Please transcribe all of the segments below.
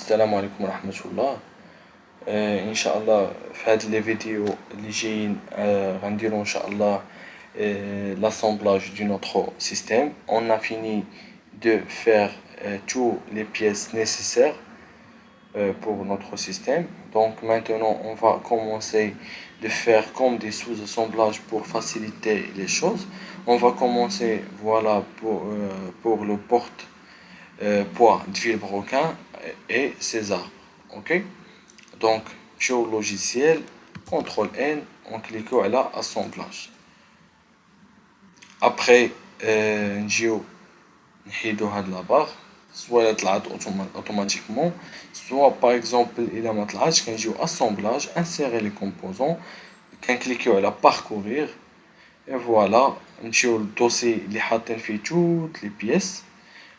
السلام عليكم ورحمة الله. إن شاء الله في هاد لي فيديو اللي جايين غنديرو إن شاء الله l'assemblage de notre système. On a fini de faire toutes les pièces nécessaires pour notre système. Donc maintenant on va commencer de faire comme des sous-assemblages pour faciliter les choses. On va commencer voilà pour le porte poids de vilebrequin et ses arbres. Ok? Donc, sur le logiciel, CTRL N, on clique à l'assemblage. Après, نجيو نحيدو هاد la barre, soit elle طلعت automatiquement, soit par exemple إلا ما طلعتش كنجيو assemblage, insérer les composants, كنكليكيو على parcourir, et voilà, نمشيو للدوسي اللي حاطين فيه toutes les pièces.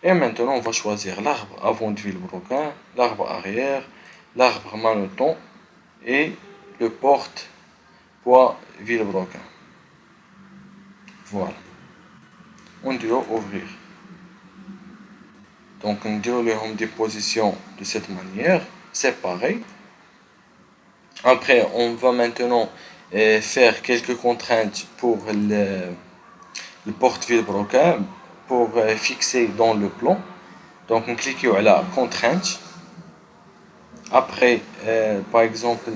Et maintenant, on va choisir l'arbre avant de vilebrequin, l'arbre arrière, l'arbre manneton et le porte-poids vilebrequin. Voilà. On doit ouvrir. Donc, on doit les des positions de cette manière, séparées. Après, on va maintenant faire quelques contraintes pour le porte-vilebrequin pour fixer dans le plan. Donc on clique sur la contrainte. Après, par exemple,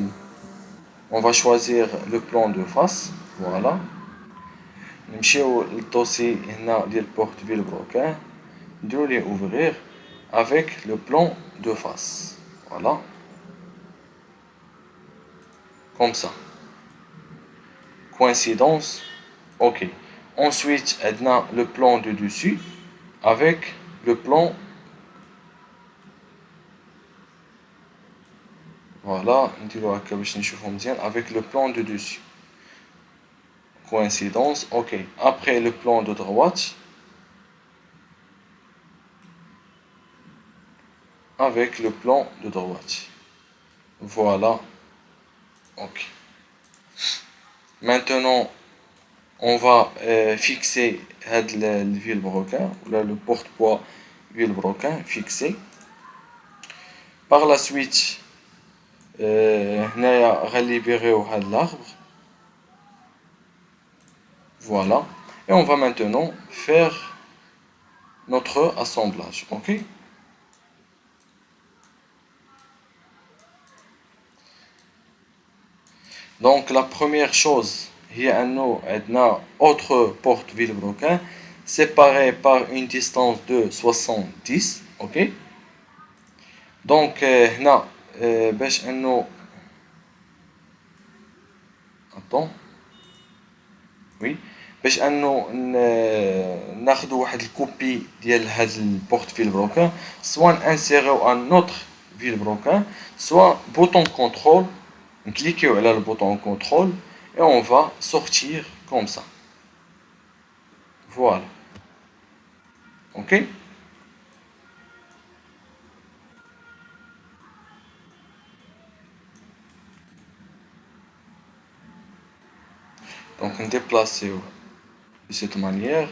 on va choisir le plan de face. Voilà. نمشيو للدوسي هنا ديال porte vilebrequin. نديرو ليه ouvrir avec le plan de face. Voilà. Comme ça. Coïncidence. Ok. Ensuite, on a le plan de dessus avec le plan. Voilà, avec le plan de dessus. Coïncidence, ok. Après le plan de droite, avec le plan de droite. Voilà, ok. Maintenant, on va fixer le vilebrequin, le porte-poids vilebrequin fixé. Par la suite, on va libérer l'arbre. Voilà. Et on va maintenant faire notre assemblage. Ok? Donc la première chose, il y a un autre porte vilebrequin séparé par une distance de 70. Ok? Donc هنا باش انه attends. Oui. باش انه ناخذ واحد الكوبي ديال هاد البورت فيلبروكان سواء انسيريو ان اوتر فيلبروكان سواء بوطون كونترول نكليكيو على البوطون كونترول et on va sortir comme ça. Voilà. Ok? Donc on déplace de cette manière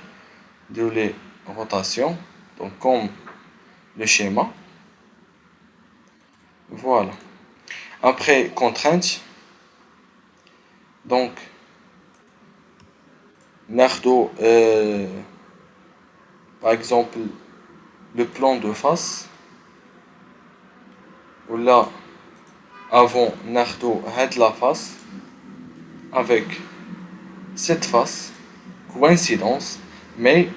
de les rotations, donc comme le schéma. Voilà. Après contrainte, donc ناخدو par exemple le plan de face ou là avant ناخدو هاد la face avec cette face, coïncidence, mais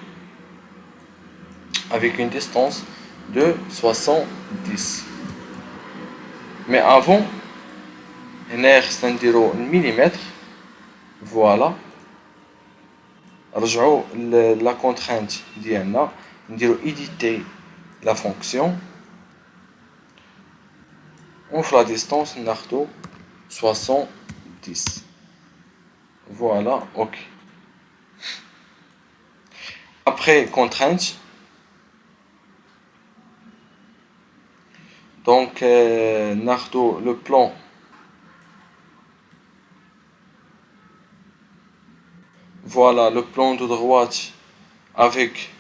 avec une distance de 70. Mais avant, on نديرو millimètre. Voilà. رجعوا la contrainte ديالنا نديرو éditer la fonction. On fait la distance ناخدو 70. Voilà, ok. Après contrainte, donc ناخدو le plan. Voilà le plan de droite avec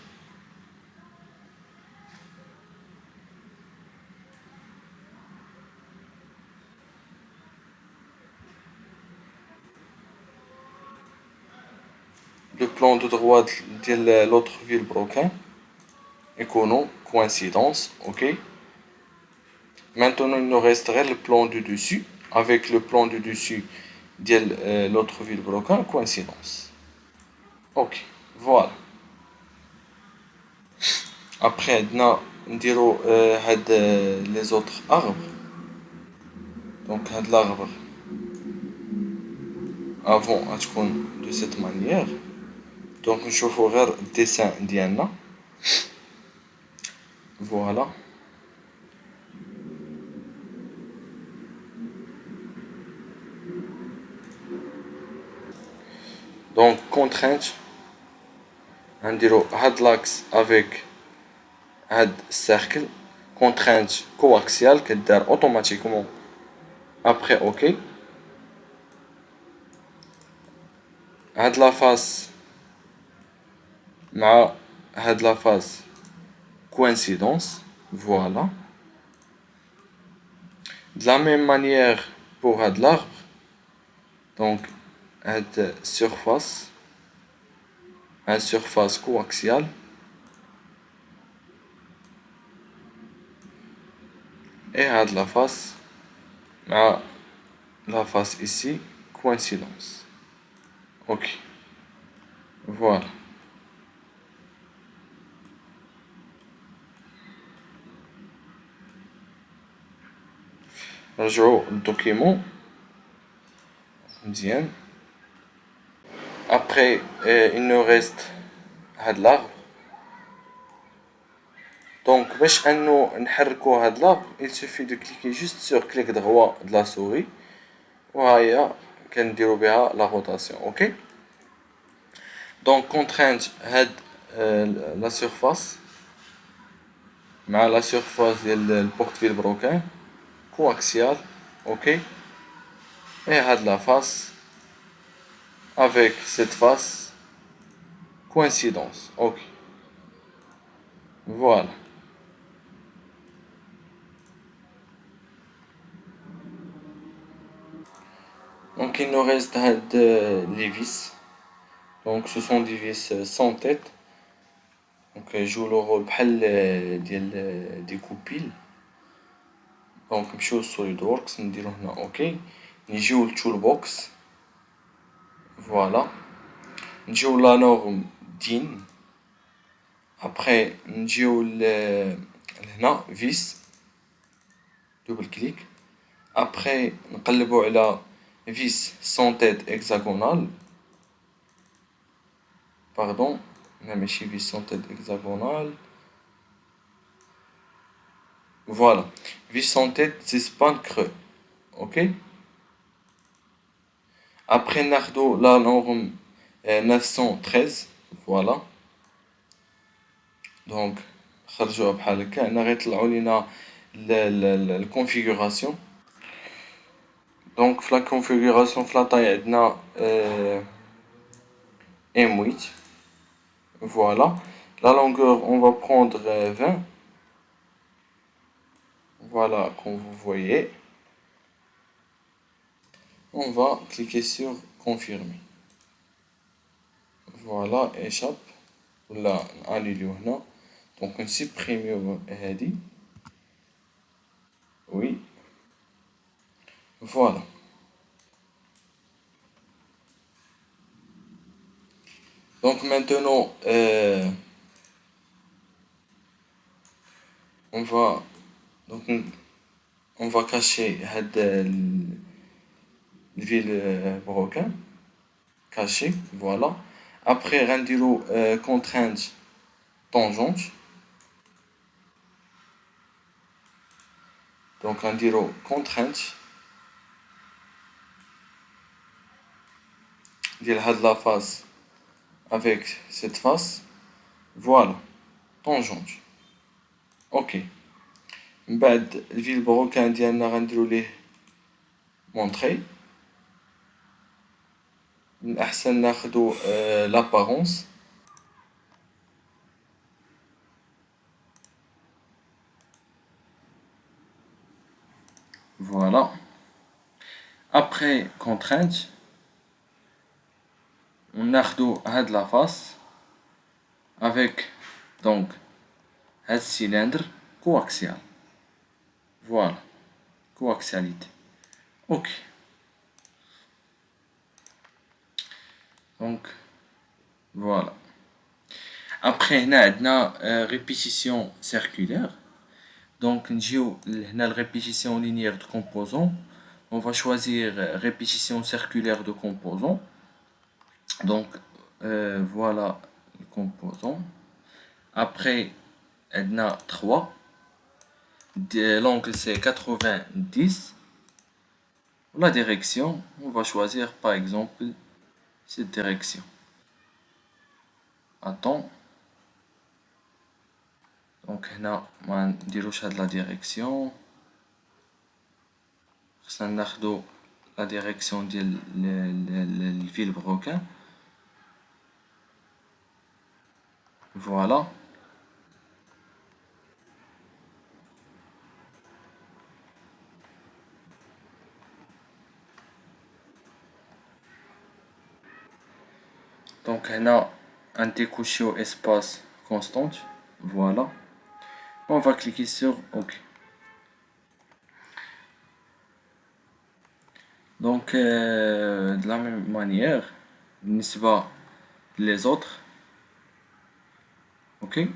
plan de droite de l'autre vilebrequin يكونوا coïncidence, ok. Maintenant il nous resterait le plan du dessus avec le plan du dessus de l'autre vilebrequin coïncidence, ok. Voilà. Après نديرو هاد les autres arbres. Donc هاد l'arbre avant غتكون de cette manière. Donc نشوفو غير الديسان ديالنا. Voilà. Donc contrainte نديرو هاد l'axe avec هاد cercle. Contrainte coaxiale كدار automatiquement après ok. هاد la face مع هاد la face coïncidence. Voilà. De la même manière pour هاد l'arbre. Donc هاد surface coaxiale et هاد la face مع la face ici coïncidence. Ok. Voilà. نرجعو للدوكيمون مزيان. Après il nous reste هاد l'arbre. Donc باش انو نحركو هاد l'arbre il suffit de cliquer juste sur clic droit de la souris وهاهي كنديرو بها la rotation, ok. Donc contrainte هاد la surface مع la surface ديال البورت فيلبروكان coaxial, ok. Et هاد la face avec cette face coïncidence, ok. Voilà. Donc il nous reste les vis. Donc ce sont des vis sans tête. Donc jouent le rôle بحال ديال des goupilles. Donc نمشيو للسوليد ووركس نديرو هنا اوكي. نجيو للتول بوكس. فوالا. نجيو لا نورم دين. ابخي نجيو لهنا فيس. دوبل كليك. ابخي نقلبو على vis sans tête hexagonale. Pardon, ماشي vis sans tête hexagonale. Voilà, vis sans tête c'est span creux, ok. Après ناخدو la norme 913, voilà. Donc خرجوها بحال هكا. هنا غيطلعوا لينا الكونفيغوراسيون. Donc في la configuration في la taille عندنا M8. Voilà. La longueur, on va prendre 20. Voilà, comme vous voyez. On va cliquer sur confirmer. Voilà, échappe. Là, annulé هنا. Donc on supprime هذه. Oui. Voilà. Donc maintenant, on va donc on va cacher le ville broken. Caché, voilà. Après rendez-vous contrainte tangente. Donc rendez-vous contrainte de la face avec cette face. Voilà, tangente. Ok. بعد الفيل بروكان ديالنا غنديرو ليه مونطري. من الأحسن ناخدو l'apparence. Voilà. Après contrainte. وناخدو هاد لا فاس avec donc هاد cylindre coaxial. Voilà, coaxialité. Ok. Donc voilà. Après هنا عندنا répétition circulaire. Donc نجيو لهنا répétition linéaire de composants. On va choisir répétition circulaire de composants. Donc voilà les composants. Après on a 3. L'angle c'est 90. La direction, on va choisir par exemple cette direction. Attends. Donc là, on va la direction. On va la direction de Villebrequin. Voilà. Donc là, un découché espace constant. Voilà. On va cliquer sur OK. Donc, de la même manière, les autres. OK.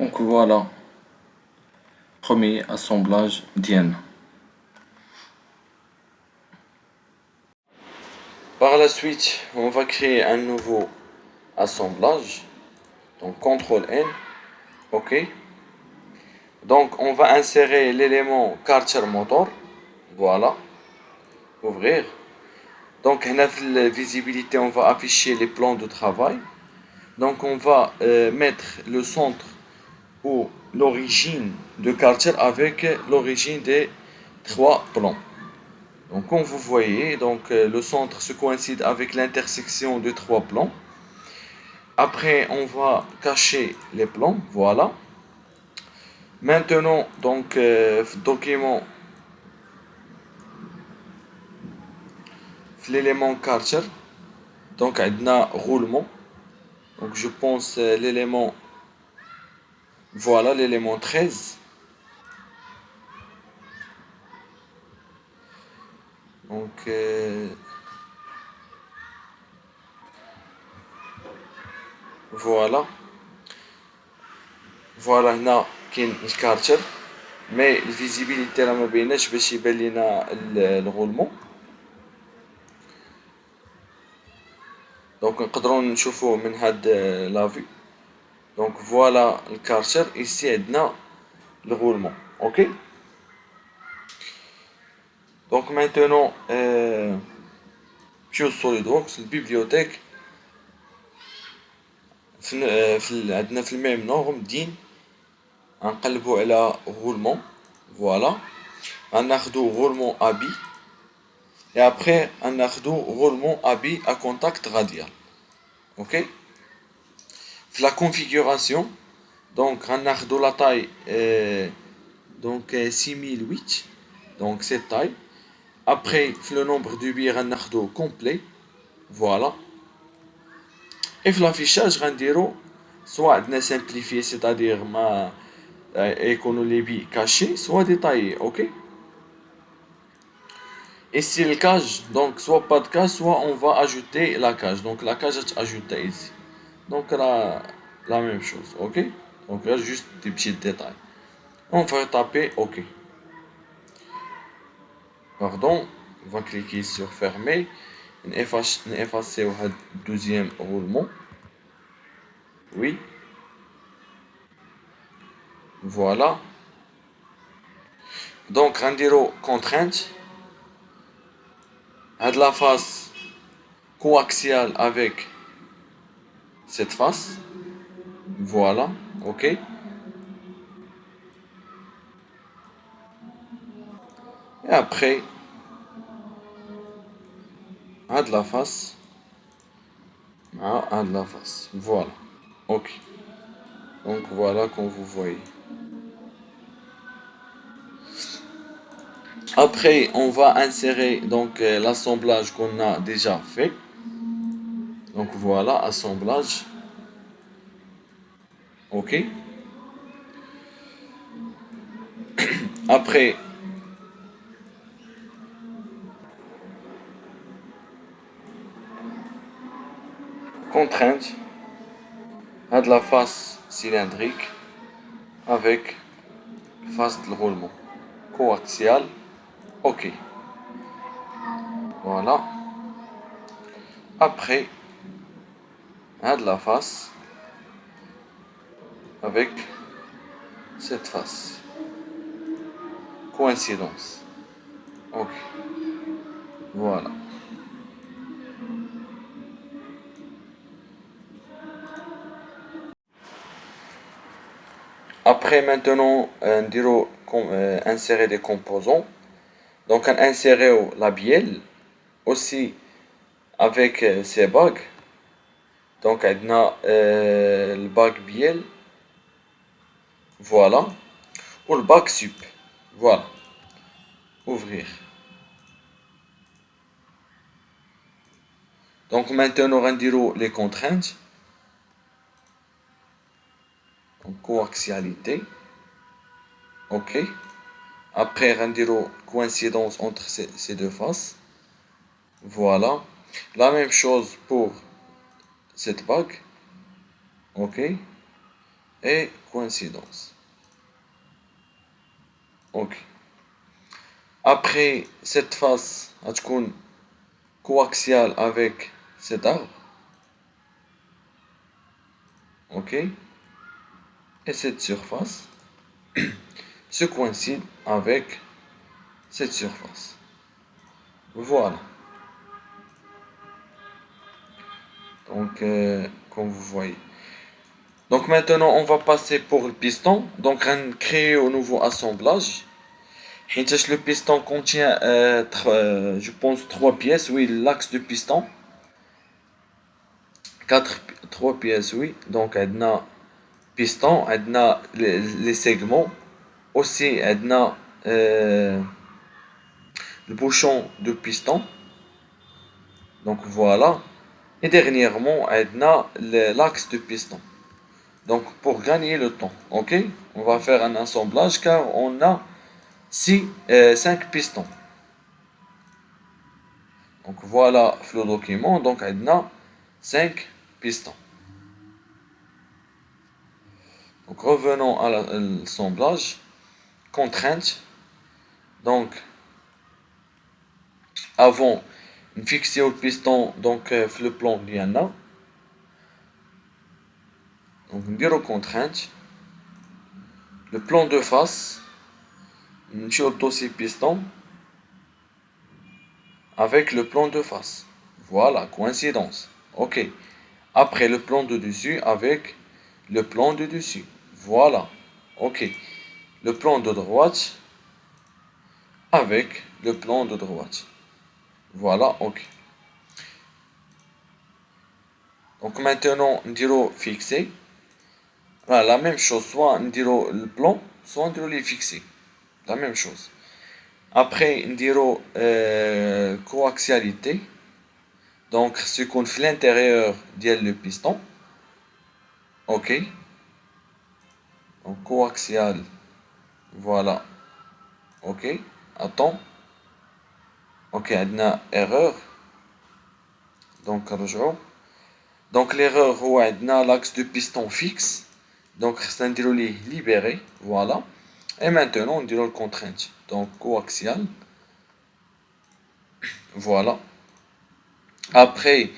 Donc voilà, premier assemblage d'Ienne. Par la suite, on va créer un nouveau assemblage. Donc CTRL N, OK. Donc on va insérer l'élément Karcher Motor. Voilà, ouvrir. Donc dans la visibilité, on va afficher les plans de travail. Donc on va mettre le centre ou l'origine de Karcher avec l'origine des trois plans. Donc comme vous voyez, donc, le centre se coïncide avec l'intersection de trois plans. Après, on va cacher les plans, voilà. Maintenant, donc, document, l'élément Karcher, donc, on a roulement. Donc je pense l'élément, voilà l'élément 13. Donc voilà. فوالا هنا كاين الكارتر مي الفيزيبيليتي راه ما بيناش باش يبان لينا الغولمون. دونك نقدروا نشوفوه من هاد لافي. دونك فوالا الكارتر ايسي عندنا الغولمون. اوكي. دونك مانتونون نمشيو للسوليد ووركس البيبليوتيك. عندنا في الميم نورم دين غنقلبو على غولمون. فوالا غناخدو غولمون ابي et après غناخدو غولمون ابي à contact radial. Ok. La configuration, donc غناخدو la taille donc 6008, donc cette taille. Après le nombre de billets غناخدو complet. Voilà. Et l'affichage غنديرو soit عندنا simplifié, c'est-à-dire ما يكونوا les billets cachés, soit détaillés. Ok. Et si le cage, donc soit pas de cage, soit on va ajouter la cage. Donc la cage est ajoutée ici. Donc la même chose, ok. Donc là juste des petits détails. On va taper OK. Pardon, on va cliquer sur fermer. On efface le deuxième roulement. Oui, voilà. Donc on dirait contrainte. À la face coaxiale avec cette face. Voilà, OK. Et après, à la face. À la face. Voilà, OK. Donc voilà comme vous voyez. Après, on va insérer donc l'assemblage qu'on a déjà fait. Donc voilà, assemblage. OK. Après, contrainte à de la face cylindrique avec face de roulement. Coaxial. OK. Voilà. Après, à de la face avec cette face. Coïncidence. OK. Voilà. Après, maintenant, insérer des composants. Donc, on insérer la bielle aussi avec ces bagues. Donc, on a le bague bielle. Voilà. Ou le bague sup. Voilà. Ouvrir. Donc, maintenant, on va les contraintes. Donc, coaxialité. OK. Après, on va coïncidence entre ces deux faces. Voilà. La même chose pour cette bague. OK. Et coïncidence. OK. Après, cette face va être coaxiale avec cet arbre. OK. Et cette surface se coïncide avec cette surface. Voilà. Donc, comme vous voyez. Donc maintenant, on va passer pour le piston. Donc, on va créer un nouveau assemblage. Le piston contient, je pense, 3 pièces. Oui, l'axe du piston. 3 pièces, oui. Donc, on a piston, on a les segments. Aussi, on a le bouchon de piston. Donc, voilà. Et dernièrement, on a l'axe de piston. Donc, pour gagner le temps, ok, on va faire un assemblage car on a 5 pistons. Donc, voilà le document. Donc, on a 5 pistons. Donc, revenons à l'assemblage. Contrainte. Donc, avant de fixer le piston, donc, le plan qu'il y en a. Donc, on contrainte. Le plan de face. Sur le dossier piston. Avec le plan de face. Voilà, coïncidence. Ok. Après le plan de dessus avec le plan de dessus. Voilà. Ok. Le plan de droite avec le plan de droite. Voilà, ok. Donc maintenant, on dirait fixer. Voilà, la même chose, soit on dirait le plan, soit on dirait les fixer. La même chose. Après, on dirait coaxialité. Donc, ce qu'on fait l'intérieur le piston. Ok. Donc, coaxial. Voilà. Ok. Attends. Ok, on a erreur. Donc, رجعوا. Donc, l'erreur, on a l'axe de piston fixe. Donc, c'est un déroulé libéré. Voilà. Et maintenant, on dirait le contrainte. Donc, coaxial. Voilà. Après,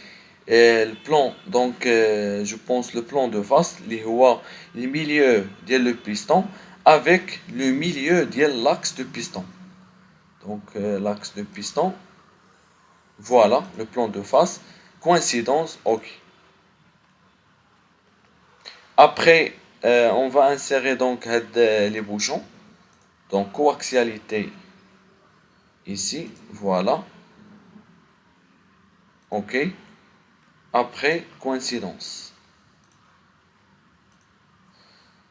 le plan, donc, je pense le plan de face, le milieu de le piston avec le milieu de l'axe de piston. Donc, l'axe de piston. Voilà, le plan de face. Coïncidence, ok. Après, on va insérer donc les bouchons. Donc, coaxialité ici, voilà. Ok. Après, coïncidence.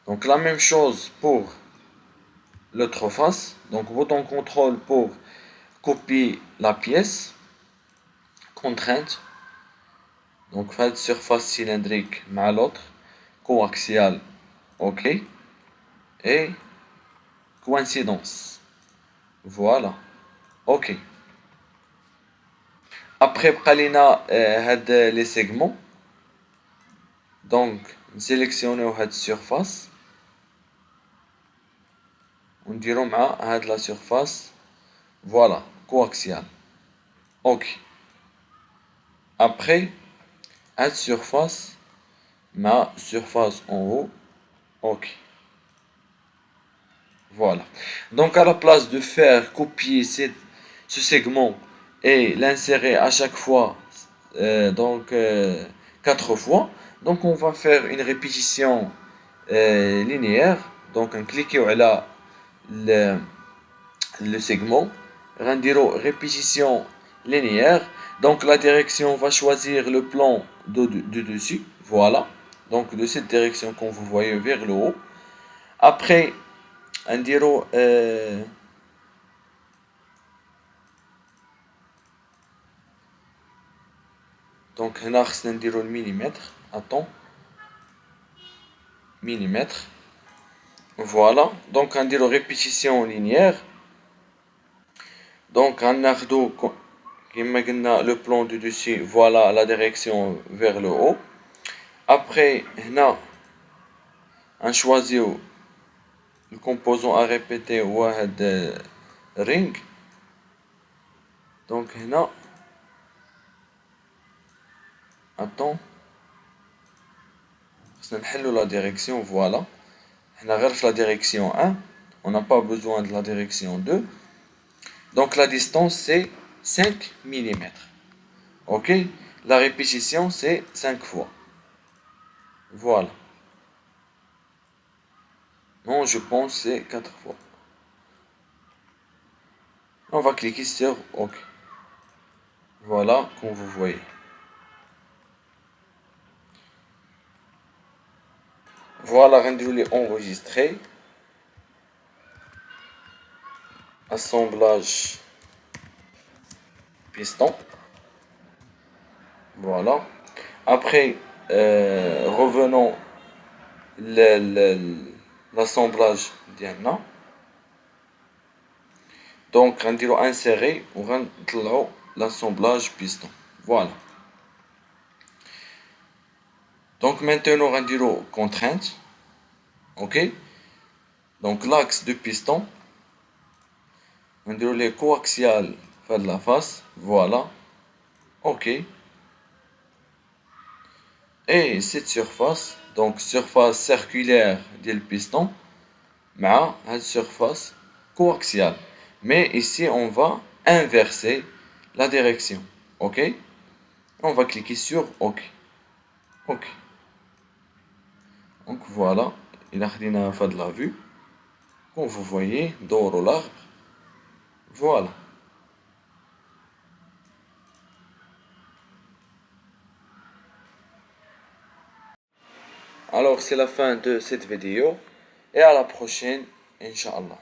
Donc, la même chose pour l'autre face. Donc, bouton contrôle pour copier la pièce. Contrainte. Donc, faites surface cylindrique à l'autre. Coaxial. Ok. Et coïncidence. Voilà. Ok. Après, prenons les segments. Donc, sélectionnons cette surface. On dirait la surface. Voilà, coaxial. Ok. Après, cette surface, ma surface en haut. Ok. Voilà. Donc, à la place de faire copier ce segment et l'insérer à chaque fois, donc 4 fois, donc on va faire une répétition linéaire. Donc, on clique sur le segment, rendez-vous répétition linéaire. Donc la direction va choisir le plan de dessus. Voilà. Donc de cette direction qu'on vous voyez vers le haut. Après, un diro donc un un diro le millimètre. Attends. Millimètre. Voilà. Donc un diro répétition linéaire. Donc un ardo maintenant le plan de dessus. Voilà la direction vers le haut. Après, on choisit le composant à répéter واحد ring. Donc هنا attends خصنا نحلو la direction. Voilà, هنا غير في la direction 1, on n'a pas besoin de la direction 2. Donc la distance c'est 5 mm. Ok, la répétition c'est 5 fois. Voilà, non, je pense c'est 4 fois. On va cliquer sur OK. Voilà, comme vous voyez. Voilà, rendu enregistré. Assemblage piston. Voilà. Après, revenons l'assemblage ديالنا. Donc غنديرو insérer وغنطلعو l'assemblage piston. Voilà. Donc maintenant غنديرو contrainte. Ok. Donc l'axe de piston. غنديرو les coaxiales de la face. Voilà. Ok. Et cette surface, donc surface circulaire du piston, مع la surface coaxiale. Mais ici, on va inverser la direction. Ok? On va cliquer sur OK. OK. Donc voilà, il a fait de la vue. Comme vous voyez, d'or l'arbre. Voilà. Alors, c'est la fin de cette vidéo. Et à la prochaine, Inch'Allah.